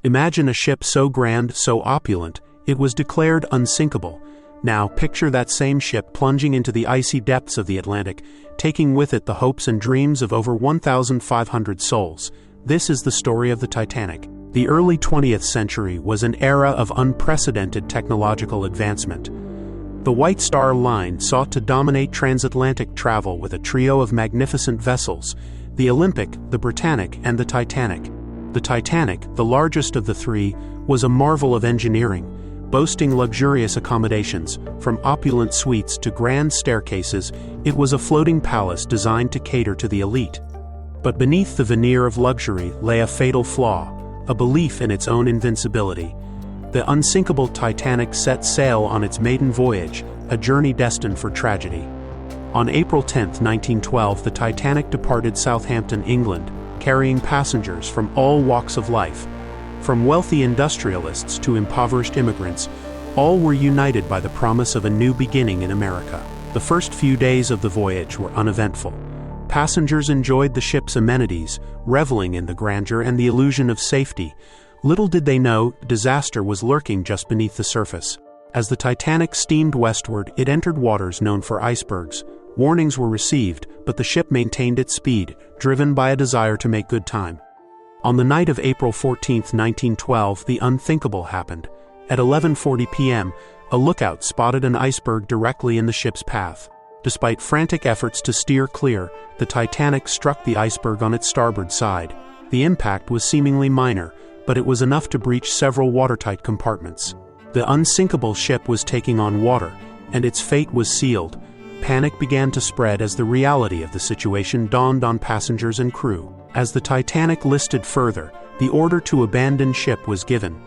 Imagine a ship so grand, so opulent, it was declared unsinkable. Now, picture that same ship plunging into the icy depths of the Atlantic, taking with it the hopes and dreams of over 1,500 souls. This is the story of the Titanic. The early 20th century was an era of unprecedented technological advancement. The White Star Line sought to dominate transatlantic travel with a trio of magnificent vessels: the Olympic, the Britannic, and the Titanic. The Titanic, the largest of the three, was a marvel of engineering, boasting luxurious accommodations. From opulent suites to grand staircases, it was a floating palace designed to cater to the elite. But beneath the veneer of luxury lay a fatal flaw, a belief in its own invincibility. The unsinkable Titanic set sail on its maiden voyage, a journey destined for tragedy. On April 10, 1912, the Titanic departed Southampton, England, carrying passengers from all walks of life. From wealthy industrialists to impoverished immigrants, all were united by the promise of a new beginning in America. The first few days of the voyage were uneventful. Passengers enjoyed the ship's amenities, reveling in the grandeur and the illusion of safety. Little did they know, disaster was lurking just beneath the surface. As the Titanic steamed westward, it entered waters known for icebergs. Warnings were received, but the ship maintained its speed, driven by a desire to make good time. On the night of April 14, 1912, the unthinkable happened. At 11:40 p.m., a lookout spotted an iceberg directly in the ship's path. Despite frantic efforts to steer clear, the Titanic struck the iceberg on its starboard side. The impact was seemingly minor, but it was enough to breach several watertight compartments. The unsinkable ship was taking on water, and its fate was sealed. Panic began to spread as the reality of the situation dawned on passengers and crew. As the Titanic listed further, the order to abandon ship was given.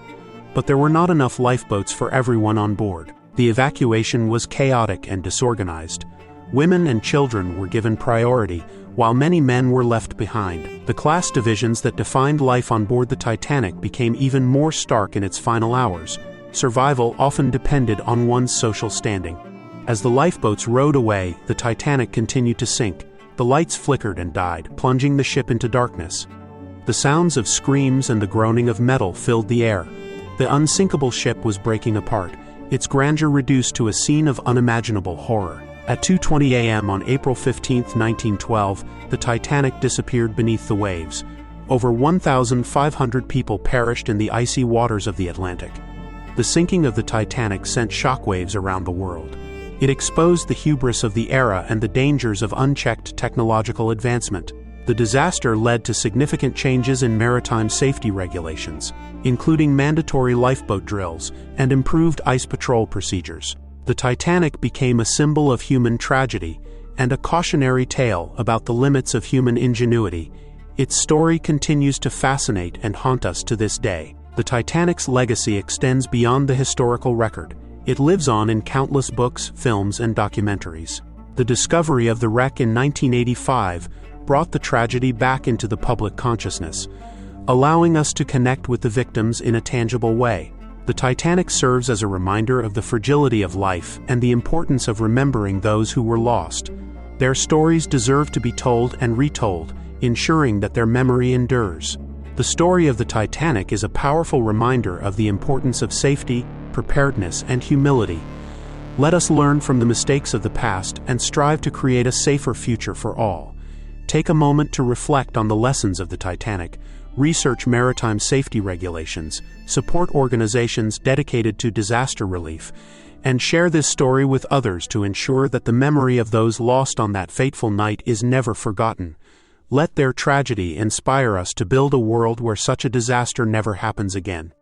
But there were not enough lifeboats for everyone on board. The evacuation was chaotic and disorganized. Women and children were given priority, while many men were left behind. The class divisions that defined life on board the Titanic became even more stark in its final hours. Survival often depended on one's social standing. As the lifeboats rowed away, the Titanic continued to sink. The lights flickered and died, plunging the ship into darkness. The sounds of screams and the groaning of metal filled the air. The unsinkable ship was breaking apart, its grandeur reduced to a scene of unimaginable horror. At 2:20 a.m. on April 15, 1912, the Titanic disappeared beneath the waves. Over 1,500 people perished in the icy waters of the Atlantic. The sinking of the Titanic sent shockwaves around the world. It exposed the hubris of the era and the dangers of unchecked technological advancement. The disaster led to significant changes in maritime safety regulations, including mandatory lifeboat drills and improved ice patrol procedures. The Titanic became a symbol of human tragedy and a cautionary tale about the limits of human ingenuity. Its story continues to fascinate and haunt us to this day. The Titanic's legacy extends beyond the historical record. It lives on in countless books, films, and documentaries. The discovery of the wreck in 1985 brought the tragedy back into the public consciousness, allowing us to connect with the victims in a tangible way. The Titanic serves as a reminder of the fragility of life and the importance of remembering those who were lost. Their stories deserve to be told and retold, ensuring that their memory endures. The story of the Titanic is a powerful reminder of the importance of safety, preparedness, and humility. Let us learn from the mistakes of the past and strive to create a safer future for all. Take a moment to reflect on the lessons of the Titanic, research maritime safety regulations, support organizations dedicated to disaster relief, and share this story with others to ensure that the memory of those lost on that fateful night is never forgotten. Let their tragedy inspire us to build a world where such a disaster never happens again.